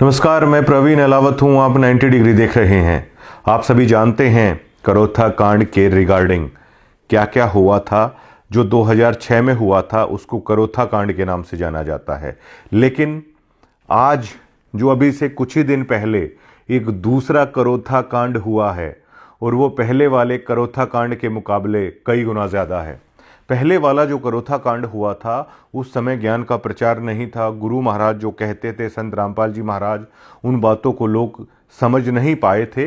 नमस्कार, मैं प्रवीण अलावत हूँ। आप 90 डिग्री देख रहे हैं। आप सभी जानते हैं करोथा कांड के रिगार्डिंग क्या क्या हुआ था। जो 2006 में हुआ था उसको करोथा कांड के नाम से जाना जाता है। लेकिन आज जो अभी से कुछ ही दिन पहले एक दूसरा करोथा कांड हुआ है और वो पहले वाले करोथा कांड के मुकाबले कई गुना ज़्यादा है। पहले वाला जो करोथा कांड हुआ था उस समय ज्ञान का प्रचार नहीं था। गुरु महाराज जो कहते थे, संत रामपाल जी महाराज, उन बातों को लोग समझ नहीं पाए थे।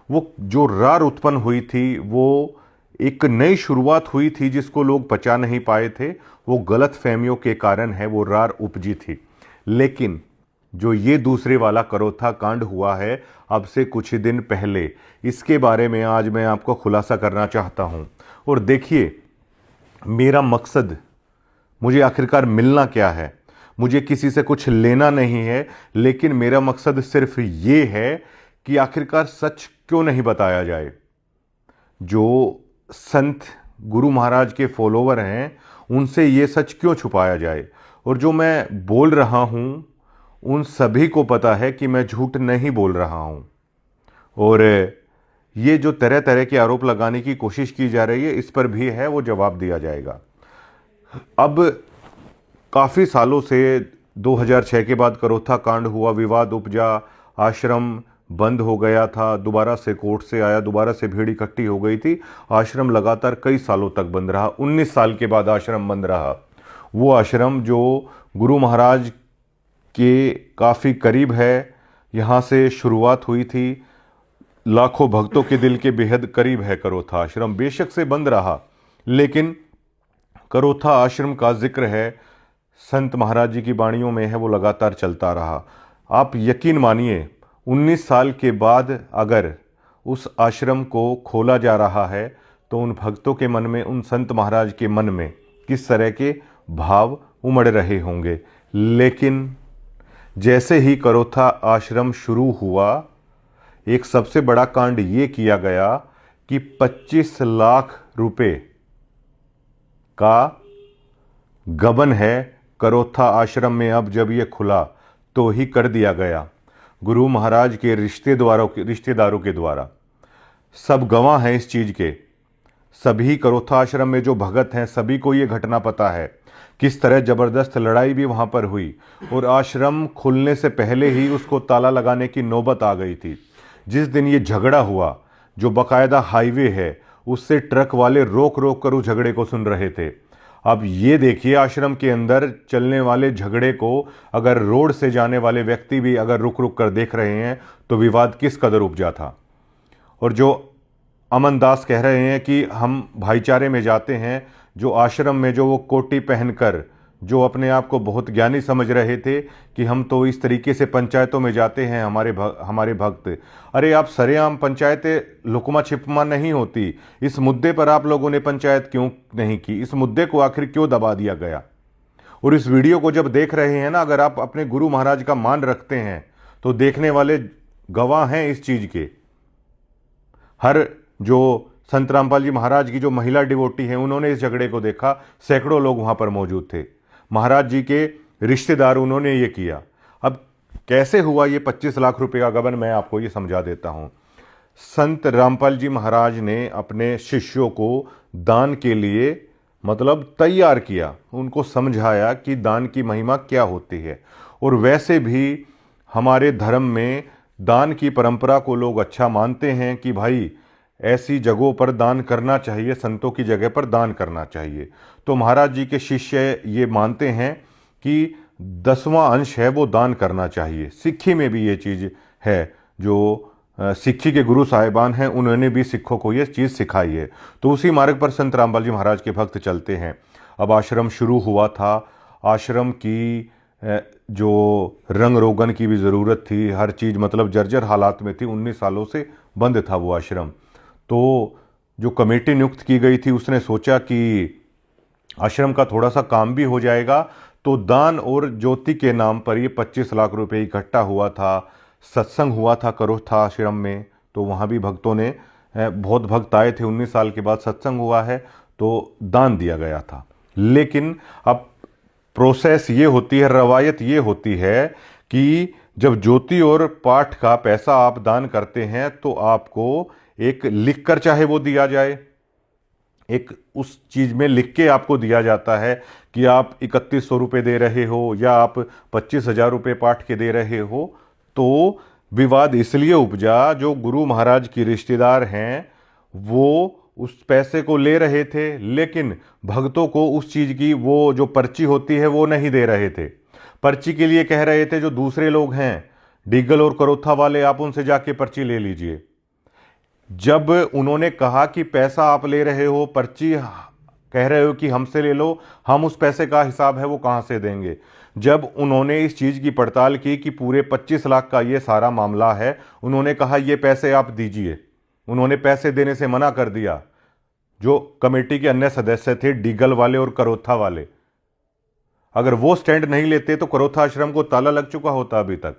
वो जो रार उत्पन्न हुई थी वो एक नई शुरुआत हुई थी जिसको लोग पचा नहीं पाए थे। वो गलत फहमियों के कारण है वो रार उपजी थी। लेकिन जो ये दूसरे वाला करोथा कांड हुआ है अब से कुछ ही दिन पहले, इसके बारे में आज मैं आपको खुलासा करना चाहता हूँ। और देखिए, मेरा मकसद, मुझे आखिरकार मिलना क्या है। मुझे किसी से कुछ लेना नहीं है, लेकिन मेरा मकसद सिर्फ ये है कि आखिरकार सच क्यों नहीं बताया जाए। जो संत गुरु महाराज के फॉलोवर हैं उनसे ये सच क्यों छुपाया जाए। और जो मैं बोल रहा हूँ उन सभी को पता है कि मैं झूठ नहीं बोल रहा हूँ। और ये जो तरह तरह के आरोप लगाने की कोशिश की जा रही है, इस पर भी है वो जवाब दिया जाएगा। अब काफ़ी सालों से 2006 के बाद करोथा कांड हुआ, विवाद उपजा, आश्रम बंद हो गया था, दोबारा से कोर्ट से आया, दोबारा से भीड़ इकट्ठी हो गई थी। आश्रम लगातार कई सालों तक बंद रहा। 19 साल के बाद आश्रम बंद रहा। वो आश्रम जो गुरु महाराज के काफ़ी करीब है, यहाँ से शुरुआत हुई थी, लाखों भक्तों के दिल के बेहद करीब है करोथा आश्रम। बेशक से बंद रहा, लेकिन करोथा आश्रम का जिक्र है, संत महाराज जी की वाणियों में है, वो लगातार चलता रहा। आप यकीन मानिए, 19 साल के बाद अगर उस आश्रम को खोला जा रहा है तो उन भक्तों के मन में, उन संत महाराज के मन में किस तरह के भाव उमड़ रहे होंगे। लेकिन जैसे ही करोथा आश्रम शुरू हुआ, एक सबसे बड़ा कांड ये किया गया कि 25 लाख रुपए का गबन है करोथा आश्रम में। अब जब ये खुला तो ही कर दिया गया गुरु महाराज के रिश्तेदारों के द्वारा। सब गवाह हैं इस चीज के। सभी करोथा आश्रम में जो भगत हैं सभी को ये घटना पता है, किस तरह जबरदस्त लड़ाई भी वहां पर हुई। और आश्रम खुलने से पहले ही उसको ताला लगाने की नौबत आ गई थी। जिस दिन ये झगड़ा हुआ, जो बकायदा हाईवे है, उससे ट्रक वाले रोक रोक कर उस झगड़े को सुन रहे थे। अब ये देखिए, आश्रम के अंदर चलने वाले झगड़े को अगर रोड से जाने वाले व्यक्ति भी अगर रुक रुक कर देख रहे हैं तो विवाद किस कदर उपजा था। और जो अमन दास कह रहे हैं कि हम भाईचारे में जाते हैं, जो आश्रम में जो वो कोटी पहनकर जो अपने आप को बहुत ज्ञानी समझ रहे थे कि हम तो इस तरीके से पंचायतों में जाते हैं हमारे भक्त। अरे आप सरेआम पंचायतें लुकमा छिपमा नहीं होती। इस मुद्दे पर आप लोगों ने पंचायत क्यों नहीं की? इस मुद्दे को आखिर क्यों दबा दिया गया? और इस वीडियो को जब देख रहे हैं ना, अगर आप अपने गुरु महाराज का मान रखते हैं तो देखने वाले गवाह हैं इस चीज के। हर जो संत रामपाल जी महाराज की जो महिला डिवोटी हैं उन्होंने इस झगड़े को देखा। सैकड़ों लोग वहां पर मौजूद थे। महाराज जी के रिश्तेदार, उन्होंने ये किया। अब कैसे हुआ ये 25 लाख रुपए का गबन, मैं आपको ये समझा देता हूं। संत रामपाल जी महाराज ने अपने शिष्यों को दान के लिए तैयार किया, उनको समझाया कि दान की महिमा क्या होती है। और वैसे भी हमारे धर्म में दान की परंपरा को लोग अच्छा मानते हैं कि भाई ऐसी जगहों पर दान करना चाहिए, संतों की जगह पर दान करना चाहिए। तो महाराज जी के शिष्य ये मानते हैं कि 10वां अंश है वो दान करना चाहिए। सिक्खी में भी ये चीज़ है। जो सिक्खी के गुरु साहिबान हैं उन्होंने भी सिखों को ये चीज़ सिखाई है। तो उसी मार्ग पर संत रामपाल जी महाराज के भक्त चलते हैं। अब आश्रम शुरू हुआ था। आश्रम की जो रंग रोगन की भी ज़रूरत थी, हर चीज़ जर्जर हालात में थी। 19 सालों से बंद था वो आश्रम। तो जो कमेटी नियुक्त की गई थी उसने सोचा कि आश्रम का थोड़ा सा काम भी हो जाएगा, तो दान और ज्योति के नाम पर ये 25 लाख रुपए इकट्ठा हुआ था। सत्संग हुआ था करोथा आश्रम में, तो वहाँ भी भक्तों ने, बहुत भक्त आए थे। 19 साल के बाद सत्संग हुआ है तो दान दिया गया था। लेकिन अब प्रोसेस ये होती है, रवायत ये होती है कि जब ज्योति और पाठ का पैसा आप दान करते हैं तो आपको एक लिख कर चाहे वो दिया जाए, एक उस चीज में लिख के आपको दिया जाता है कि आप 3100 रुपये दे रहे हो या आप 25,000 रुपये पाठ के दे रहे हो। तो विवाद इसलिए उपजा, जो गुरु महाराज की रिश्तेदार हैं वो उस पैसे को ले रहे थे, लेकिन भक्तों को उस चीज की वो जो पर्ची होती है वो नहीं दे रहे थे। पर्ची के लिए कह रहे थे जो दूसरे लोग हैं डीगल और करोथा वाले, आप उनसे जाके पर्ची ले लीजिए। जब उन्होंने कहा कि पैसा आप ले रहे हो, पर्ची कह रहे हो कि हमसे ले लो, हम उस पैसे का हिसाब है वो कहां से देंगे। जब उन्होंने इस चीज की पड़ताल की कि पूरे 25 लाख का ये सारा मामला है, उन्होंने कहा ये पैसे आप दीजिए। उन्होंने पैसे देने से मना कर दिया। जो कमेटी के अन्य सदस्य थे डीगल वाले और करोथा वाले, अगर वो स्टैंड नहीं लेते तो करोथा आश्रम को ताला लग चुका होता अभी तक।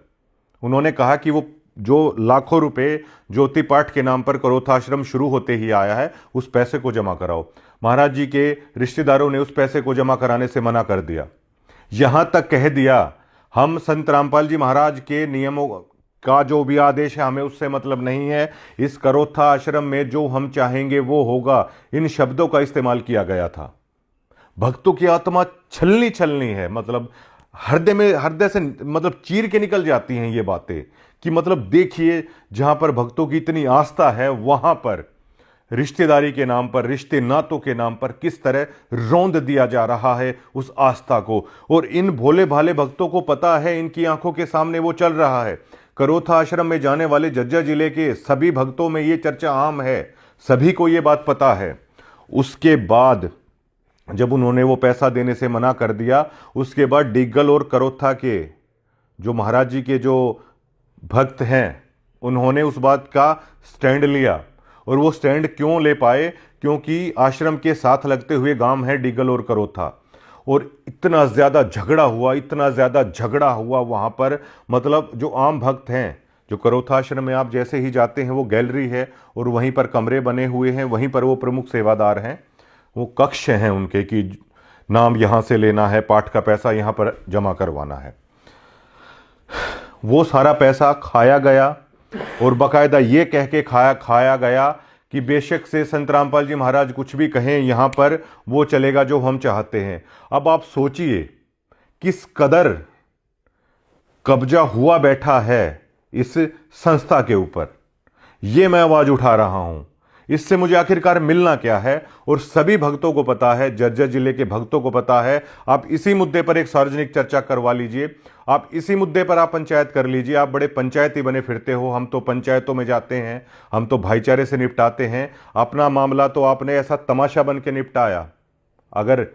उन्होंने कहा कि वो जो लाखों रुपए ज्योति पाठ के नाम पर करोथा आश्रम शुरू होते ही आया है, उस पैसे को जमा कराओ। महाराज जी के रिश्तेदारों ने उस पैसे को जमा कराने से मना कर दिया। यहां तक कह दिया हम संत रामपाल जी महाराज के नियमों का जो भी आदेश है हमें उससे मतलब नहीं है, इस करोथा आश्रम में जो हम चाहेंगे वो होगा। इन शब्दों का इस्तेमाल किया गया था। भक्तों की आत्मा छलनी छलनी है, मतलब हृदय से मतलब चीर के निकल जाती हैं ये बातें कि मतलब देखिए जहां पर भक्तों की इतनी आस्था है वहां पर रिश्तेदारी के नाम पर, रिश्ते नातों के नाम पर किस तरह रौंद दिया जा रहा है उस आस्था को। और इन भोले भाले भक्तों को पता है, इनकी आंखों के सामने वो चल रहा है। करोथा आश्रम में जाने वाले जज्जर जिले के सभी भक्तों में ये चर्चा आम है, सभी को ये बात पता है। उसके बाद जब उन्होंने वो पैसा देने से मना कर दिया, उसके बाद डीगल और करोथा के जो महाराज जी के जो भक्त हैं उन्होंने उस बात का स्टैंड लिया। और वो स्टैंड क्यों ले पाए? क्योंकि आश्रम के साथ लगते हुए गांव है डीगल और करोथा। और इतना ज़्यादा झगड़ा हुआ, इतना ज़्यादा झगड़ा हुआ वहाँ पर, मतलब जो आम भक्त हैं, जो करोथा आश्रम में आप जैसे ही जाते हैं वो गैलरी है और वहीं पर कमरे बने हुए हैं, वहीं पर वो प्रमुख सेवादार हैं, वो कक्ष हैं उनके कि नाम यहाँ से लेना है, पाठ का पैसा यहाँ पर जमा करवाना है। वो सारा पैसा खाया गया और बाकायदा ये कह के खाया गया कि बेशक से संत रामपाल जी महाराज कुछ भी कहें, यहाँ पर वो चलेगा जो हम चाहते हैं। अब आप सोचिए किस कदर कब्जा हुआ बैठा है इस संस्था के ऊपर। ये मैं आवाज उठा रहा हूं, इससे मुझे आखिरकार मिलना क्या है? और सभी भक्तों को पता है, जज्जर जिले के भक्तों को पता है। आप इसी मुद्दे पर एक सार्वजनिक चर्चा करवा लीजिए, आप इसी मुद्दे पर आप पंचायत कर लीजिए। आप बड़े पंचायती बने फिरते हो, हम तो पंचायतों में जाते हैं, हम तो भाईचारे से निपटाते हैं। अपना मामला तो आपने ऐसा तमाशा बन के निपटाया। अगर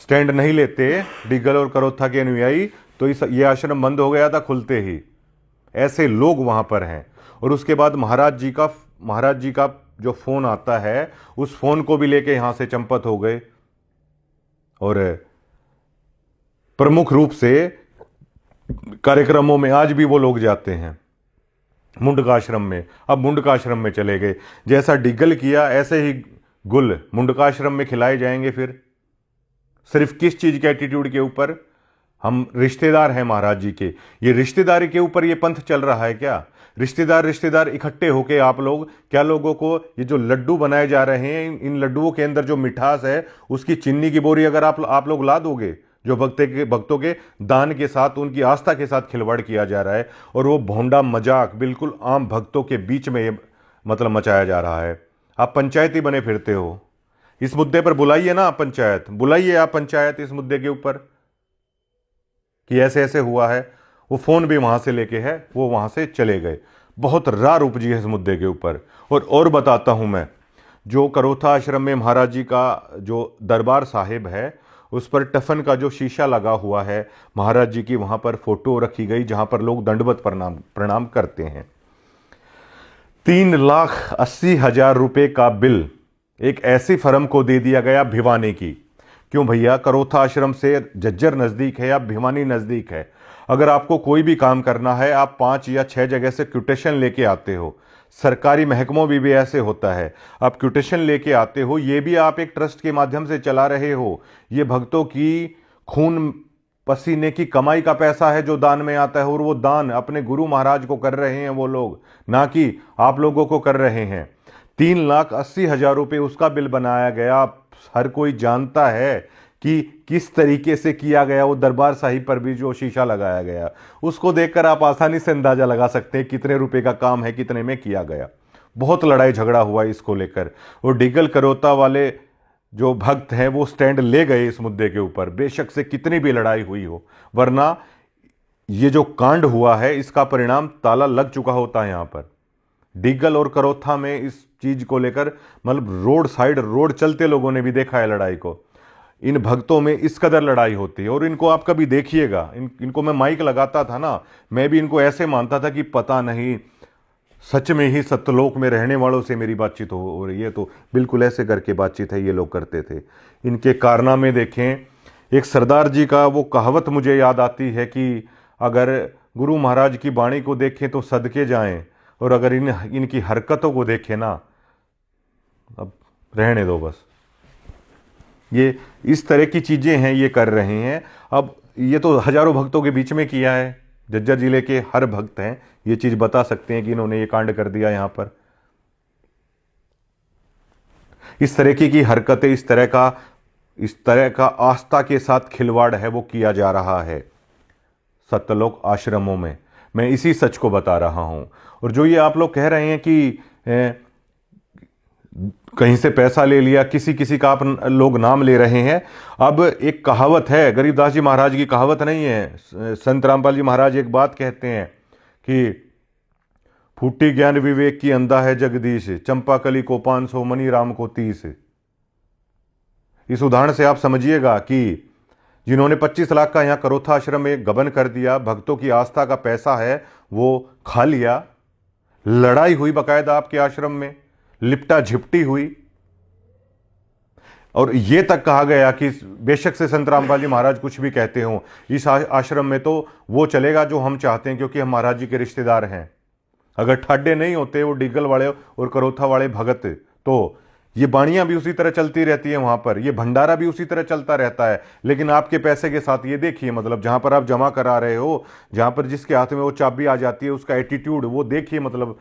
स्टैंड नहीं लेते डीगल और करोथा के अनुयायी तो ये आश्रम बंद हो गया था खुलते ही। ऐसे लोग वहां पर हैं। और उसके बाद महाराज जी का जो फोन आता है, उस फोन को भी लेके यहां से चंपत हो गए। और प्रमुख रूप से कार्यक्रमों में आज भी वो लोग जाते हैं मुंडका आश्रम में। अब मुंडका आश्रम में चले गए, जैसा डिगल किया ऐसे ही गुल मुंडका आश्रम में खिलाए जाएंगे। फिर सिर्फ किस चीज के एटीट्यूड के ऊपर? हम रिश्तेदार हैं महाराज जी के, ये रिश्तेदारी के ऊपर ये पंथ चल रहा है क्या? रिश्तेदार इकट्ठे होके आप लोग क्या लोगों को ये जो लड्डू बनाए जा रहे हैं, इन लड्डुओं के अंदर जो मिठास है उसकी चीनी की बोरी अगर आप लोग ला दोगे, जो भक्तों के दान के साथ, उनकी आस्था के साथ खिलवाड़ किया जा रहा है। और वो भोंडा मजाक बिल्कुल आम भक्तों के बीच में ये मतलब मचाया जा रहा है। आप पंचायती बने फिरते हो। इस मुद्दे पर बुलाइए ना आप पंचायत, बुलाइए आप पंचायत इस मुद्दे के ऊपर कि ऐसे ऐसे हुआ है। वो फोन भी वहां से लेके है, वो वहां से चले गए। बहुत रार उपजी है इस मुद्दे के ऊपर। और बताता हूं मैं, जो करोथा आश्रम में महाराज जी का जो दरबार साहिब है, उस पर टफन का जो शीशा लगा हुआ है, महाराज जी की वहां पर फोटो रखी गई जहां पर लोग दंडवत प्रणाम करते हैं। 3,80,000 रुपए का बिल एक ऐसी फर्म को दे दिया गया भिवानी की। क्यों भैया? करोथा आश्रम से जज्जर नजदीक है या भिवानी नजदीक है। अगर आपको कोई भी काम करना है, आप 5 या 6 जगह से क्यूटेशन लेके आते हो। सरकारी महकमों में भी ऐसे होता है, आप क्यूटेशन लेके आते हो। ये भी आप एक ट्रस्ट के माध्यम से चला रहे हो। ये भक्तों की खून पसीने की कमाई का पैसा है जो दान में आता है, और वो दान अपने गुरु महाराज को कर रहे हैं वो लोग, ना कि आप लोगों को कर रहे हैं। 3,80,000 रुपये उसका बिल बनाया गया। हर कोई जानता है कि किस तरीके से किया गया। वो दरबार साहिब पर भी जो शीशा लगाया गया, उसको देखकर आप आसानी से अंदाजा लगा सकते हैं कितने रुपए का काम है, कितने में किया गया। बहुत लड़ाई झगड़ा हुआ इसको लेकर, और डिगल करोता वाले जो भक्त हैं वो स्टैंड ले गए इस मुद्दे के ऊपर, बेशक से कितनी भी लड़ाई हुई हो, वरना ये जो कांड हुआ है इसका परिणाम ताला लग चुका होता है। यहां पर डिगल और करोथा में इस चीज को लेकर, मतलब रोड साइड रोड चलते लोगों ने भी देखा है लड़ाई को। इन भक्तों में इस कदर लड़ाई होती है, और इनको आप कभी देखिएगा, इनको मैं माइक लगाता था ना, मैं भी इनको ऐसे मानता था कि पता नहीं सच में ही सत्यलोक में रहने वालों से मेरी बातचीत हो रही है। तो बिल्कुल ऐसे करके बातचीत है ये लोग करते थे। इनके कारनामे देखें। एक सरदार जी का वो कहावत मुझे याद आती है कि अगर गुरु महाराज की वाणी को देखें तो सदके जाएं, और अगर इनकी हरकतों को देखें ना, अब रहने दो बस। ये इस तरह की चीजें हैं ये कर रहे हैं। अब ये तो हजारों भक्तों के बीच में किया है, झज्जर जिले के हर भक्त हैं ये चीज बता सकते हैं कि इन्होंने ये कांड कर दिया। यहां पर इस तरह की हरकतें, इस तरह का आस्था के साथ खिलवाड़ है वो किया जा रहा है सत्यलोक आश्रमों में। मैं इसी सच को बता रहा हूं। और जो ये आप लोग कह रहे हैं कि कहीं से पैसा ले लिया, किसी का आप लोग नाम ले रहे हैं। अब एक कहावत है, गरीबदास जी महाराज की कहावत नहीं है, संत रामपाल जी महाराज एक बात कहते हैं कि फूटी ज्ञान विवेक की अंधा है जगदीश, चंपा कली को 500 मनी राम को 30। इस उदाहरण से आप समझिएगा कि जिन्होंने 25 लाख का यहां करोथा आश्रम में गबन कर दिया, भक्तों की आस्था का पैसा है वो खा लिया। लड़ाई हुई बाकायदा आपके आश्रम में, लिपटा झिपटी हुई, और यह तक कहा गया कि बेशक से संत रामपाल जी महाराज कुछ भी कहते हो, इस आश्रम में तो वो चलेगा जो हम चाहते हैं, क्योंकि हम महाराज जी के रिश्तेदार हैं। अगर ठाड्डे नहीं होते वो डिगल वाले और करोथा वाले भगत, तो ये बाणियां भी उसी तरह चलती रहती है वहां पर, ये भंडारा भी उसी तरह चलता रहता है। लेकिन आपके पैसे के साथ ये देखिए, मतलब जहां पर आप जमा करा रहे हो, जहां पर जिसके हाथ में वो चाबी आ जाती है, उसका एटीट्यूड वो देखिए, मतलब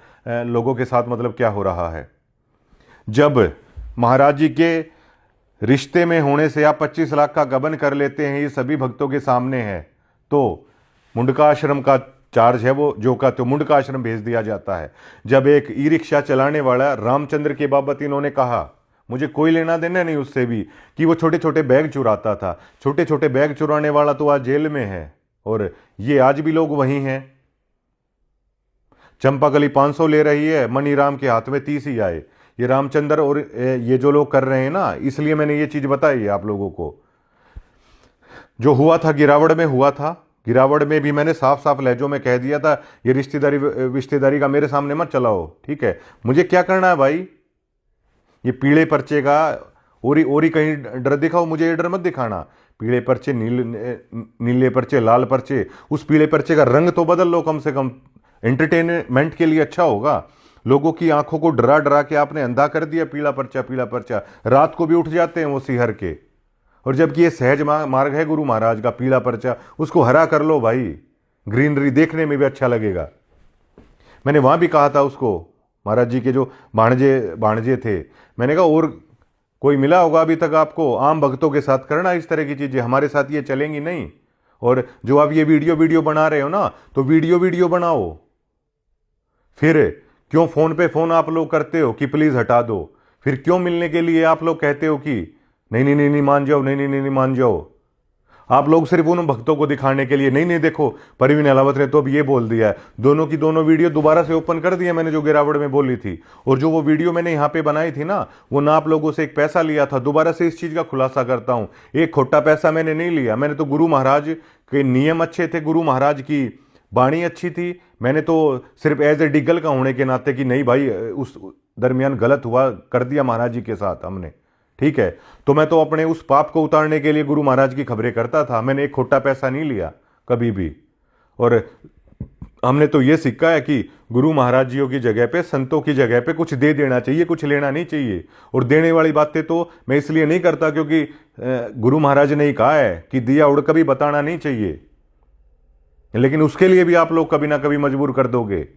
लोगों के साथ मतलब क्या हो रहा है। जब महाराज जी के रिश्ते में होने से आप 25 लाख का गबन कर लेते हैं, ये सभी भक्तों के सामने है, तो मुंडका आश्रम का चार्ज है वो जो का तो मुंडका आश्रम भेज दिया जाता है। जब एक ई रिक्शा चलाने वाला रामचंद्र के बाबत इन्होंने कहा, मुझे कोई लेना देना नहीं उससे भी, कि वो छोटे छोटे बैग चुराता था, छोटे छोटे बैग चुराने वाला तो आज जेल में है, और ये आज भी लोग वहीं हैं। चंपाकली 500 ले रही है, मनीराम के हाथ में 30 ही आए। ये रामचंद्र और ये जो लोग कर रहे हैं ना, इसलिए मैंने ये चीज बताई है आप लोगों को। जो हुआ था गिरावड़ में हुआ था, गिरावड़ में भी मैंने साफ साफ लहजों में कह दिया था, ये रिश्तेदारी का मेरे सामने मत चलाओ, ठीक है। मुझे क्या करना है भाई, ये पीले पर्चे का ओरी कहीं डर दिखाओ, मुझे ये डर मत दिखाना। पीले पर्चे, नीले पर्चे, लाल पर्चे, उस पीले पर्चे का रंग तो बदल लो कम से कम, एंटरटेनमेंट के लिए अच्छा होगा। लोगों की आंखों को डरा डरा के आपने अंधा कर दिया, पीला पर्चा पीला पर्चा, रात को भी उठ जाते हैं वो सिहर के। और जबकि ये सहज मार्ग है गुरु महाराज का, पीला पर्चा, उसको हरा कर लो भाई, ग्रीनरी देखने में भी अच्छा लगेगा। मैंने वहां भी कहा था उसको, महाराज जी के जो भाणजे थे, मैंने कहा और कोई मिला होगा अभी तक आपको, आम भक्तों के साथ करना इस तरह की चीजें, हमारे साथ ये चलेंगी नहीं। और जो आप ये वीडियो बना रहे हो ना, तो वीडियो बनाओ, फिर क्यों फोन पे फोन आप लोग करते हो कि प्लीज हटा दो, फिर क्यों मिलने के लिए आप लोग कहते हो कि नहीं मान जाओ, नहीं मान जाओ। आप लोग सिर्फ उन भक्तों को दिखाने के लिए, नहीं देखो परवीन अलावत ने तो अब ये बोल दिया है, दोनों की दोनों वीडियो दोबारा से ओपन कर दिया मैंने, जो गिरावड़ में बोली थी। और जो वो वीडियो मैंने यहां पे बनाई थी ना, वो ना आप लोगों से एक पैसा लिया था। दोबारा से इस चीज का खुलासा करता हूं, एक खोटा पैसा मैंने नहीं लिया। मैंने तो गुरु महाराज के नियम अच्छे थे, गुरु महाराज की वाणी अच्छी थी। मैंने तो सिर्फ एज ए डिगल का होने के नाते कि नहीं भाई उस दरमियान गलत हुआ, कर दिया महाराज जी के साथ हमने, ठीक है, तो मैं तो अपने उस पाप को उतारने के लिए गुरु महाराज की खबरें करता था। मैंने एक खोटा पैसा नहीं लिया कभी भी। और हमने तो ये सीखा है कि गुरु महाराज जियों की जगह पे, संतों की जगह पे कुछ दे देना चाहिए, कुछ लेना नहीं चाहिए। और देने वाली बातें तो मैं इसलिए नहीं करता क्योंकि गुरु महाराज ने ही कहा है कि दिया उड़ कभी बताना नहीं चाहिए, लेकिन उसके लिए भी आप लोग कभी ना कभी मजबूर कर दोगे।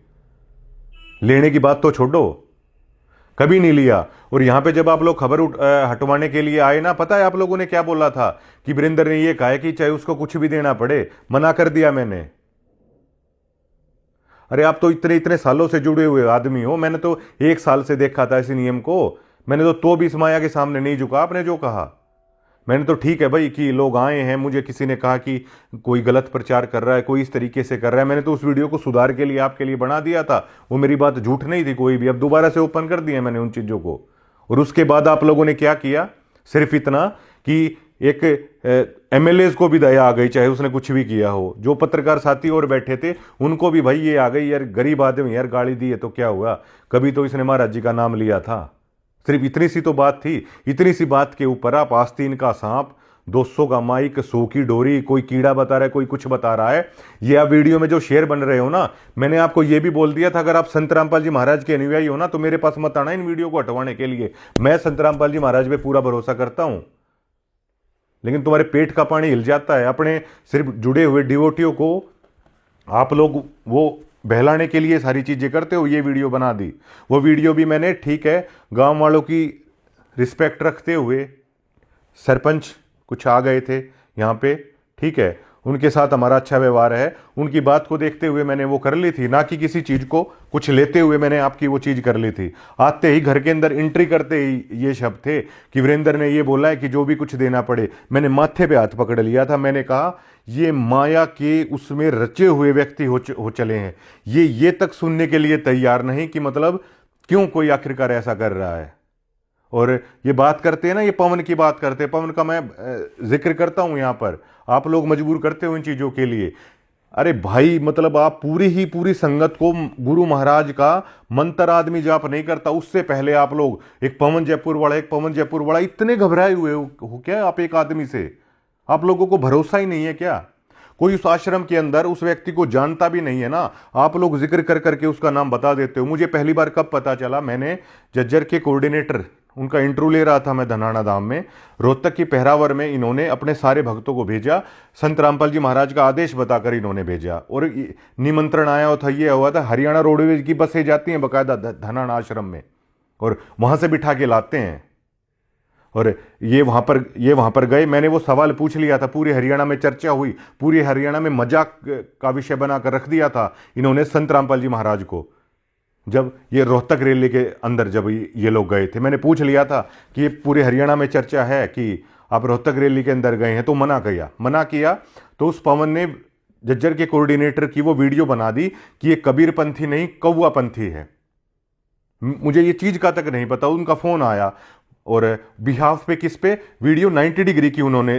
लेने की बात तो छोड़ो, कभी नहीं लिया। और यहां पे जब आप लोग खबर हटवाने के लिए आए ना, पता है आप लोगों ने क्या बोला था कि वीरेंद्र ने ये कहा है कि चाहे उसको कुछ भी देना पड़े, मना कर दिया मैंने। अरे आप तो इतने इतने सालों से जुड़े हुए आदमी हो, मैंने तो 1 साल से देखा था इस नियम को। मैंने तो भी इस माया के सामने नहीं झुका। आपने जो कहा, मैंने तो ठीक है भाई कि लोग आए हैं, मुझे किसी ने कहा कि कोई गलत प्रचार कर रहा है, कोई इस तरीके से कर रहा है, मैंने तो उस वीडियो को सुधार के लिए आपके लिए बना दिया था। वो मेरी बात झूठ नहीं थी कोई भी। अब दोबारा से ओपन कर दिया मैंने उन चीजों को। और उसके बाद आप लोगों ने क्या किया, सिर्फ इतना कि एक एमएलए को भी दया आ गई, चाहे उसने कुछ भी किया हो। जो पत्रकार साथी और बैठे थे उनको भी भाई ये आ गई, यार गरीब आदमी यार गाली दी है तो क्या हुआ, कभी तो इसने महाराज जी का नाम लिया था। सिर्फ इतनी सी तो बात थी। इतनी सी बात के ऊपर आप आस्तीन का सांप, 200 का माइक, 100 की डोरी, कोई कीड़ा बता रहा है, कोई कुछ बता रहा है। ये आप वीडियो में जो शेयर बन रहे हो ना, मैंने आपको ये भी बोल दिया था अगर आप संत रामपाल जी महाराज के अनुयायी हो ना तो मेरे पास मत आना इन वीडियो को हटवाने के लिए। मैं संत रामपाल जी महाराज पे पूरा भरोसा करता हूं, लेकिन तुम्हारे पेट का पानी हिल जाता है। अपने सिर्फ जुड़े हुए डिवोटियों को आप लोग वो बहलाने के लिए सारी चीजें करते हो। ये वीडियो बना दी, वो वीडियो भी मैंने, ठीक है, गांव वालों की रिस्पेक्ट रखते हुए, सरपंच कुछ आ गए थे यहाँ पे, ठीक है, उनके साथ हमारा अच्छा व्यवहार है, उनकी बात को देखते हुए मैंने वो कर ली थी, ना कि किसी चीज को कुछ लेते हुए मैंने आपकी वो चीज कर ली थी। आते ही घर के अंदर एंट्री करते ही ये शब्द थे कि वीरेंद्र ने ये बोला है कि जो भी कुछ देना पड़े। मैंने माथे पे हाथ पकड़ लिया था, मैंने कहा ये माया के उसमें रचे हुए व्यक्ति हो चले हैं, ये तक सुनने के लिए तैयार नहीं कि मतलब क्यों कोई आखिरकार ऐसा कर रहा है। और ये बात करते हैं ना, ये पवन की बात करते हैं, पवन का मैं जिक्र करता हूं यहां पर, आप लोग मजबूर करते हो इन चीजों के लिए। अरे भाई मतलब आप पूरी संगत को, गुरु महाराज का मंत्र आदमी जाप नहीं करता, उससे पहले आप लोग एक पवन जयपुर वाला इतने घबराए हुए हो क्या आप एक आदमी से? आप लोगों को भरोसा ही नहीं है क्या? कोई उस आश्रम के अंदर उस व्यक्ति को जानता भी नहीं है ना, आप लोग जिक्र कर करके उसका नाम बता देते हो। मुझे पहली बार कब पता चला, मैंने जज्जर के कोऑर्डिनेटर, उनका इंटरव्यू ले रहा था मैं धनाना धाम में, रोहतक की पहरावर में इन्होंने अपने सारे भक्तों को भेजा, संत रामपाल जी महाराज का आदेश बताकर इन्होंने भेजा। और निमंत्रण आया था, ये हुआ था, हरियाणा रोडवेज की बसें जाती हैं बाकायदा धनाना आश्रम में, और वहां से बिठा के लाते हैं। और ये वहां पर गए, मैंने वो सवाल पूछ लिया था, पूरे हरियाणा में चर्चा हुई, पूरे हरियाणा में मजाक का विषय बनाकर रख दिया था इन्होंने संत रामपाल जी महाराज को। जब ये रोहतक रैली के अंदर जब ये लोग गए थे, मैंने पूछ लिया था कि ये पूरे हरियाणा में चर्चा है कि आप रोहतक रैली के अंदर गए हैं, तो मना किया। तो उस पवन ने जज्जर के कोऑर्डिनेटर की वो वीडियो बना दी कि ये कबीर पंथी नहीं कौवा पंथी है। मुझे ये चीज का तक नहीं पता। उनका फोन आया और बिहाफ पे किस पे, वीडियो 90 डिग्री की उन्होंने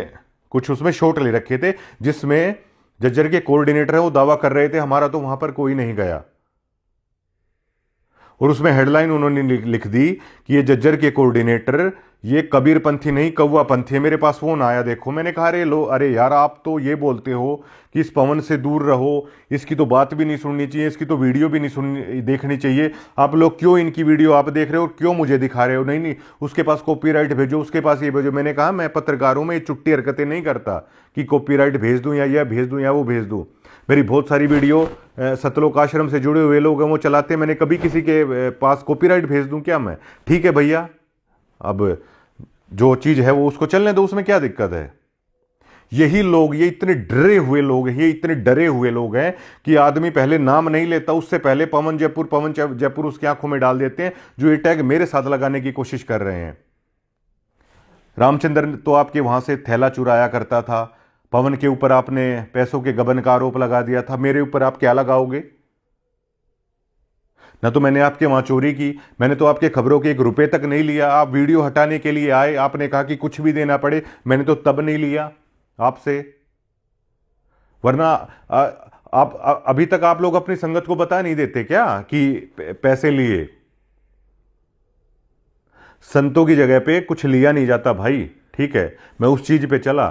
कुछ उसमें शॉट ले रखे थे, जिसमें जज्जर के कोऑर्डिनेटर है वो दावा कर रहे थे हमारा तो वहां पर कोई नहीं गया। और उसमें हेडलाइन उन्होंने लिख दी कि ये जज्जर के कोऑर्डिनेटर ये कबीर पंथी नहीं कौवा पंथी है। मेरे पास फोन आया, देखो। मैंने कहा अरे यार आप तो ये बोलते हो कि इस पवन से दूर रहो, इसकी तो बात भी नहीं सुननी चाहिए, इसकी तो वीडियो भी नहीं देखनी चाहिए। आप लोग क्यों इनकी वीडियो आप देख रहे हो, क्यों मुझे दिखा रहे हो? नहीं, उसके पास कॉपीराइट भेजो, उसके पास ये भेजो। मैंने कहा मैं पत्रकारों में ये चुट्टी हरकतें नहीं करता कि कॉपीराइट भेज दूं या यह भेज दूं या वो भेज दूं। मेरी बहुत सारी वीडियो सतलोक आश्रम से जुड़े हुए लोग हैं वो चलाते हैं, मैंने कभी किसी के पास कॉपीराइट भेज दूं क्या मैं? ठीक है भैया, अब जो चीज है वो उसको चलने दो, उसमें क्या दिक्कत है? यही लोग, ये इतने डरे हुए लोग हैं कि आदमी पहले नाम नहीं लेता, उससे पहले पवन जयपुर उसकी आंखों में डाल देते हैं, जो ये टैग मेरे साथ लगाने की कोशिश कर रहे हैं। रामचंद्र तो आपके वहां से थैला चुराया करता था, पवन के ऊपर आपने पैसों के गबन का आरोप लगा दिया था, मेरे ऊपर आप क्या लगाओगे? ना तो मैंने आपके वहां चोरी की, मैंने तो आपके खबरों के 1 रुपए तक नहीं लिया। आप वीडियो हटाने के लिए आए, आपने कहा कि कुछ भी देना पड़े, मैंने तो तब नहीं लिया आपसे। वरना आप अभी तक आप लोग अपनी संगत को बता नहीं देते क्या कि पैसे लिए? संतों की जगह पे कुछ लिया नहीं जाता भाई, ठीक है, मैं उस चीज पे चला।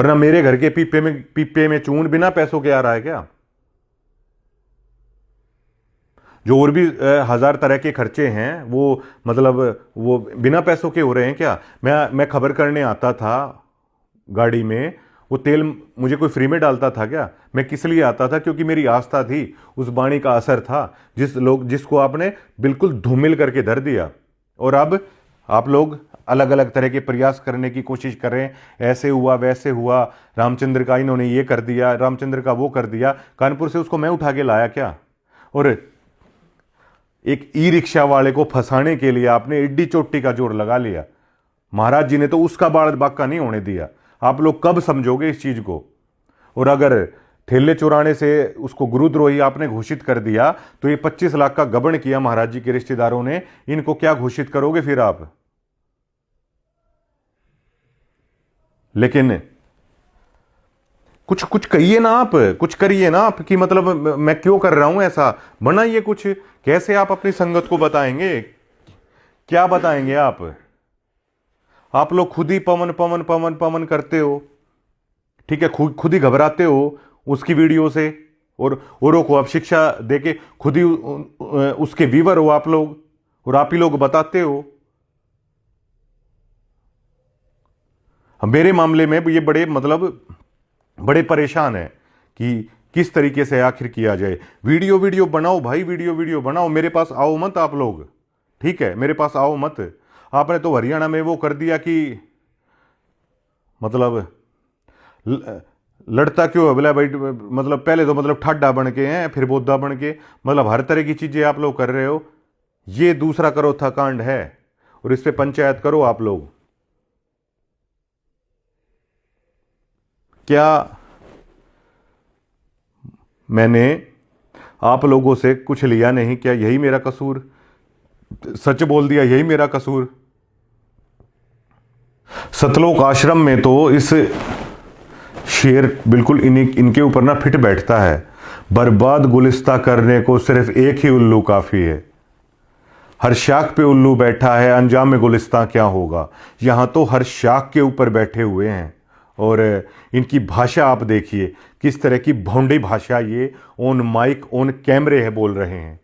वरना मेरे घर के पीपे में चून बिना पैसों के आ रहा है क्या? जो और भी 1000 तरह के खर्चे हैं वो मतलब वो बिना पैसों के हो रहे हैं क्या? मैं खबर करने आता था गाड़ी में, वो तेल मुझे कोई फ्री में डालता था क्या? मैं किस लिए आता था? क्योंकि मेरी आस्था थी, उस वाणी का असर था जिसको आपने बिल्कुल धूमिल करके धर दिया। और अब आप लोग अलग अलग तरह के प्रयास करने की कोशिश कर रहे हैं, ऐसे हुआ वैसे हुआ, रामचंद्र का इन्होंने ये कर दिया, रामचंद्र का वो कर दिया। कानपुर से उसको मैं उठा के लाया क्या? और एक ई रिक्शा वाले को फंसाने के लिए आपने इड्डी चोटी का जोर लगा लिया। महाराज जी ने तो उसका बाल बाका नहीं होने दिया। आप लोग कब समझोगे इस चीज को? और अगर ठेले चुराने से उसको गुरुद्रोही आपने घोषित कर दिया तो ये 25 लाख का गबन किया महाराज जी के रिश्तेदारों ने, इनको क्या घोषित करोगे फिर आप? लेकिन कुछ कुछ कहिए ना आप, कुछ करिए ना आप कि मतलब मैं क्यों कर रहा हूं ऐसा, बनाइए कुछ। कैसे आप अपनी संगत को बताएंगे? क्या बताएंगे आप? आप लोग खुद ही पवन पवन पवन पवन करते हो, ठीक है, खुद ही घबराते हो उसकी वीडियो से, और औरों को आप शिक्षा देके खुद ही उसके व्यूअर हो आप लोग, और आप ही लोग बताते हो। मेरे मामले में ये बड़े परेशान है कि किस तरीके से आखिर किया जाए। वीडियो बनाओ भाई, वीडियो बनाओ, मेरे पास आओ मत आप लोग, ठीक है, मेरे पास आओ मत। आपने तो हरियाणा में वो कर दिया कि मतलब लड़ता क्यों है बोला भाई, मतलब पहले तो मतलब ठाडा बन के हैं, फिर बोधा बन के, मतलब हर तरह की चीजें आप लोग कर रहे हो। ये दूसरा करोथा कांड है और इस पे पंचायत करो आप लोग। क्या मैंने आप लोगों से कुछ लिया नहीं? क्या यही मेरा कसूर? सच बोल दिया, यही मेरा कसूर? सतलोक आश्रम में तो इस शेर बिल्कुल इनके ऊपर ना फिट बैठता है। बर्बाद गुलिस्ता करने को सिर्फ एक ही उल्लू काफी है। हर शाख पे उल्लू बैठा है, अंजाम में गुलिस्ता क्या होगा। यहां तो हर शाख के ऊपर बैठे हुए हैं और इनकी भाषा आप देखिए, किस तरह की भौंडी भाषा ये ऑन माइक ऑन कैमरे है बोल रहे हैं।